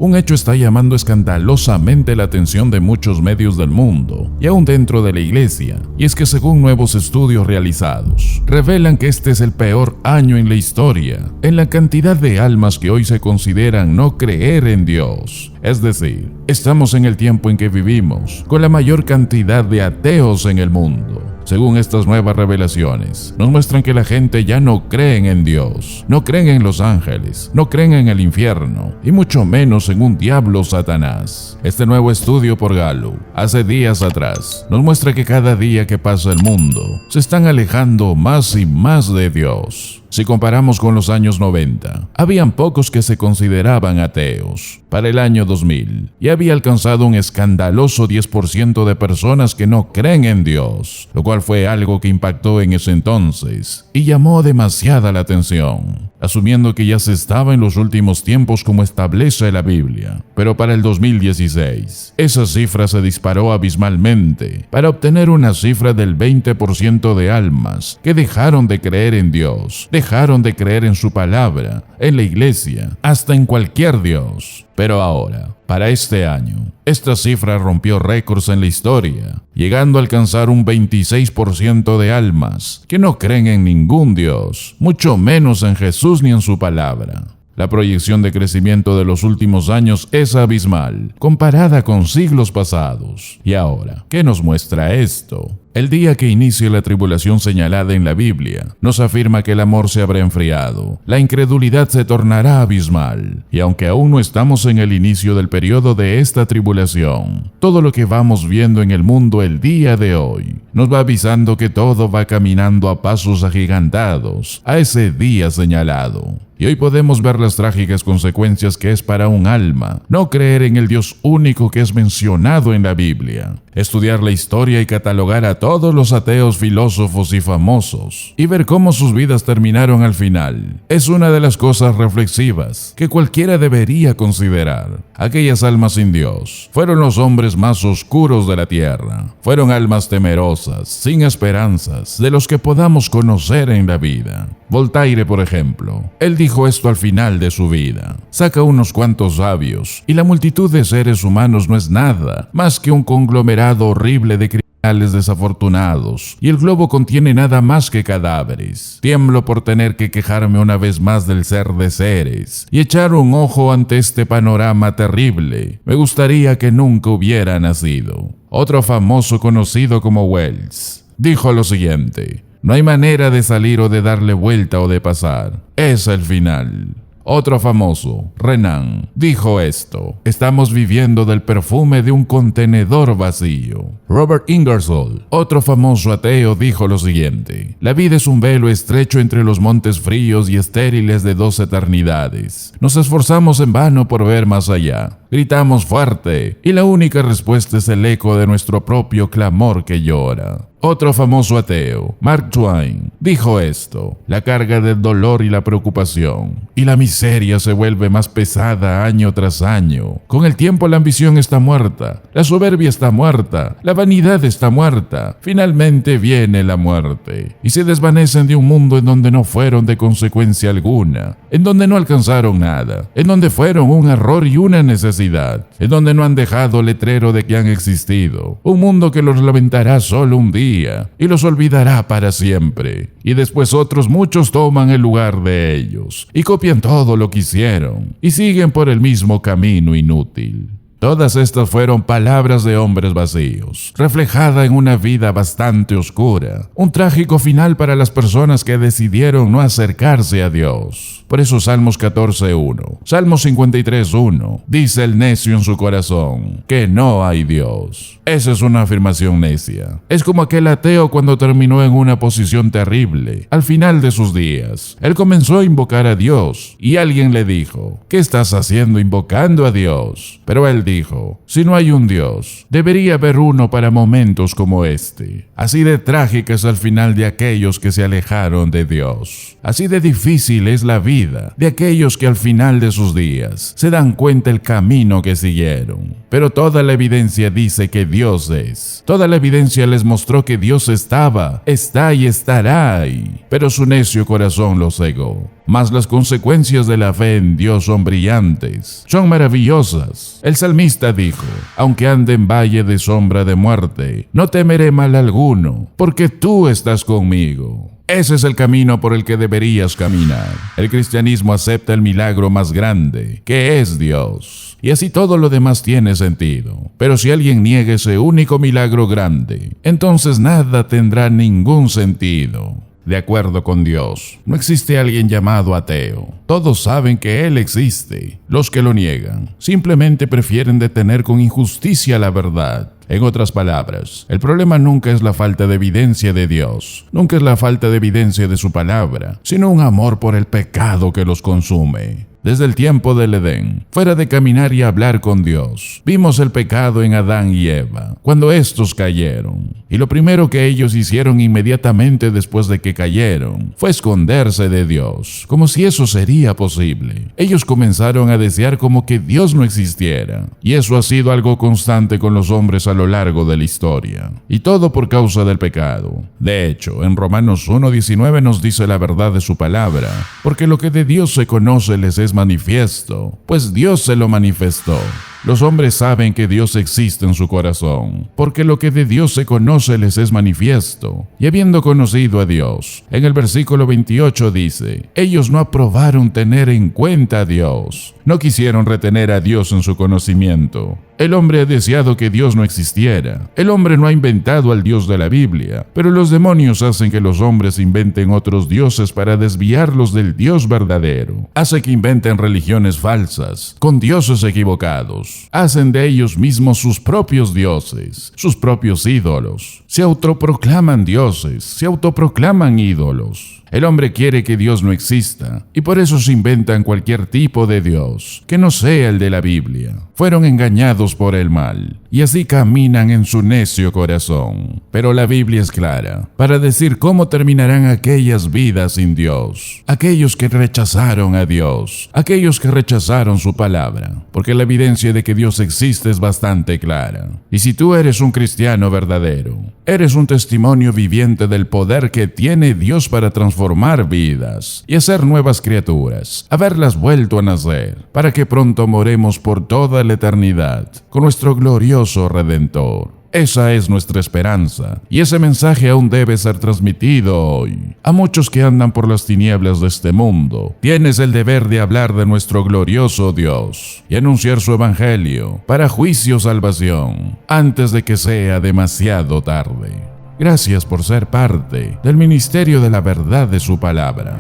Un hecho está llamando escandalosamente la atención de muchos medios del mundo y aún dentro de la iglesia, y es que según nuevos estudios realizados, revelan que este es el peor año en la historia, en la cantidad de almas que hoy se consideran no creer en Dios. Es decir, estamos en el tiempo en que vivimos con la mayor cantidad de ateos en el mundo. Según estas nuevas revelaciones, nos muestran que la gente ya no cree en Dios, no creen en los ángeles, no creen en el infierno, y mucho menos en un diablo Satanás. Este nuevo estudio por Gallup, hace días atrás, nos muestra que cada día que pasa el mundo, se están alejando más y más de Dios. Si comparamos con los años 90, habían pocos que se consideraban ateos. Para el año 2000, ya había alcanzado un escandaloso 10% de personas que no creen en Dios, lo cual fue algo que impactó en ese entonces y llamó demasiada la atención, asumiendo que ya se estaba en los últimos tiempos como establece la Biblia. Pero para el 2016, esa cifra se disparó abismalmente para obtener una cifra del 20% de almas que dejaron de creer en Dios, dejaron de creer en su palabra, en la iglesia, hasta en cualquier Dios. Pero ahora, para este año, esta cifra rompió récords en la historia, llegando a alcanzar un 26% de almas que no creen en ningún Dios, mucho menos en Jesús ni en su palabra. La proyección de crecimiento de los últimos años es abismal, comparada con siglos pasados. Y ahora, ¿qué nos muestra esto? El día que inicie la tribulación señalada en la Biblia, nos afirma que el amor se habrá enfriado, la incredulidad se tornará abismal, y aunque aún no estamos en el inicio del periodo de esta tribulación, todo lo que vamos viendo en el mundo el día de hoy, nos va avisando que todo va caminando a pasos agigantados a ese día señalado. Y hoy podemos ver las trágicas consecuencias que es para un alma no creer en el Dios único que es mencionado en la Biblia. Estudiar la historia y catalogar a todos los ateos, filósofos y famosos y ver cómo sus vidas terminaron al final es una de las cosas reflexivas que cualquiera debería considerar. Aquellas almas sin Dios fueron los hombres más oscuros de la tierra. Fueron almas temerosas, sin esperanzas, de los que podamos conocer en la vida. Voltaire, por ejemplo, él dijo esto al final de su vida: saca unos cuantos sabios y la multitud de seres humanos no es nada más que un conglomerado horrible de criminales desafortunados, y el globo contiene nada más que cadáveres. Tiemblo por tener que quejarme una vez más del ser de seres y echar un ojo ante este panorama terrible. Me gustaría que nunca hubiera nacido. Otro famoso conocido como Wells dijo lo siguiente: no hay manera de salir o de darle vuelta o de pasar. Es el final. Otro famoso, Renan, dijo esto: estamos viviendo del perfume de un contenedor vacío. Robert Ingersoll, otro famoso ateo, dijo lo siguiente: la vida es un velo estrecho entre los montes fríos y estériles de 2 eternidades. Nos esforzamos en vano por ver más allá. Gritamos fuerte y la única respuesta es el eco de nuestro propio clamor que llora. Otro famoso ateo, Mark Twain, dijo esto: la carga del dolor y la preocupación y la miseria se vuelve más pesada año tras año. Con el tiempo la ambición está muerta, la soberbia está muerta, la vanidad está muerta. Finalmente viene la muerte y se desvanecen de un mundo en donde no fueron de consecuencia alguna, en donde no alcanzaron nada, en donde fueron un error y una necesidad, en donde no han dejado letrero de que han existido. Un mundo que los lamentará solo un día y los olvidará para siempre. Y después otros muchos toman el lugar de ellos y copian todo lo que hicieron y siguen por el mismo camino inútil. Todas estas fueron palabras de hombres vacíos, reflejada en una vida bastante oscura, un trágico final para las personas que decidieron no acercarse a Dios. Por eso Salmos 14:1, Salmos 53:1, dice el necio en su corazón que no hay Dios. Esa es una afirmación necia. Es como aquel ateo cuando terminó en una posición terrible. Al final de sus días, él comenzó a invocar a Dios y alguien le dijo: ¿qué estás haciendo invocando a Dios? Pero él dijo: si no hay un Dios, debería haber uno para momentos como este. Así de trágica es el final de aquellos que se alejaron de Dios. Así de difícil es la vida de aquellos que al final de sus días se dan cuenta el camino que siguieron. Pero toda la evidencia dice que Dios es. Toda la evidencia les mostró que Dios estaba, está y estará ahí. Pero su necio corazón los cegó. mas las consecuencias de la fe en Dios son brillantes, son maravillosas. El salmista dijo: aunque ande en valle de sombra de muerte, no temeré mal alguno, porque tú estás conmigo. Ese es el camino por el que deberías caminar. El cristianismo acepta el milagro más grande, que es Dios, y así todo lo demás tiene sentido. Pero si alguien niega ese único milagro grande, entonces nada tendrá ningún sentido. De acuerdo con Dios, no existe alguien llamado ateo. Todos saben que Él existe. Los que lo niegan simplemente prefieren detener con injusticia la verdad. En otras palabras, el problema nunca es la falta de evidencia de Dios, nunca es la falta de evidencia de su palabra, sino un amor por el pecado que los consume. Desde el tiempo del Edén, fuera de caminar y hablar con Dios, vimos el pecado en Adán y Eva, cuando estos cayeron. Y lo primero que ellos hicieron inmediatamente después de que cayeron fue esconderse de Dios, como si eso sería posible. Ellos comenzaron a desear como que Dios no existiera, y eso ha sido algo constante con los hombres a lo largo de la historia, y todo por causa del pecado. De hecho, en Romanos 1:19 nos dice la verdad de su palabra, porque lo que de Dios se conoce les es manifiesto, pues Dios se lo manifestó. Los hombres saben que Dios existe en su corazón, porque lo que de Dios se conoce les es manifiesto. Y habiendo conocido a Dios, en el versículo 28 dice: ellos no aprobaron tener en cuenta a Dios, no quisieron retener a Dios en su conocimiento. El hombre ha deseado que Dios no existiera. El hombre no ha inventado al Dios de la Biblia, pero los demonios hacen que los hombres inventen otros dioses para desviarlos del Dios verdadero. Hace que inventen religiones falsas, con dioses equivocados. Hacen de ellos mismos sus propios dioses, sus propios ídolos. Se autoproclaman dioses, se autoproclaman ídolos. El hombre quiere que Dios no exista, y por eso se inventan cualquier tipo de Dios que no sea el de la Biblia. Fueron engañados por el mal, y así caminan en su necio corazón. Pero la Biblia es clara para decir cómo terminarán aquellas vidas sin Dios, aquellos que rechazaron a Dios, aquellos que rechazaron su palabra, porque la evidencia de que Dios existe es bastante clara. Y si tú eres un cristiano verdadero, eres un testimonio viviente del poder que tiene Dios para transformar vidas y hacer nuevas criaturas, haberlas vuelto a nacer, para que pronto moremos por toda la eternidad con nuestro glorioso Redentor. Esa es nuestra esperanza, y ese mensaje aún debe ser transmitido hoy. A muchos que andan por las tinieblas de este mundo, tienes el deber de hablar de nuestro glorioso Dios y anunciar su evangelio para juicio o salvación, antes de que sea demasiado tarde. Gracias por ser parte del ministerio de la verdad de su palabra.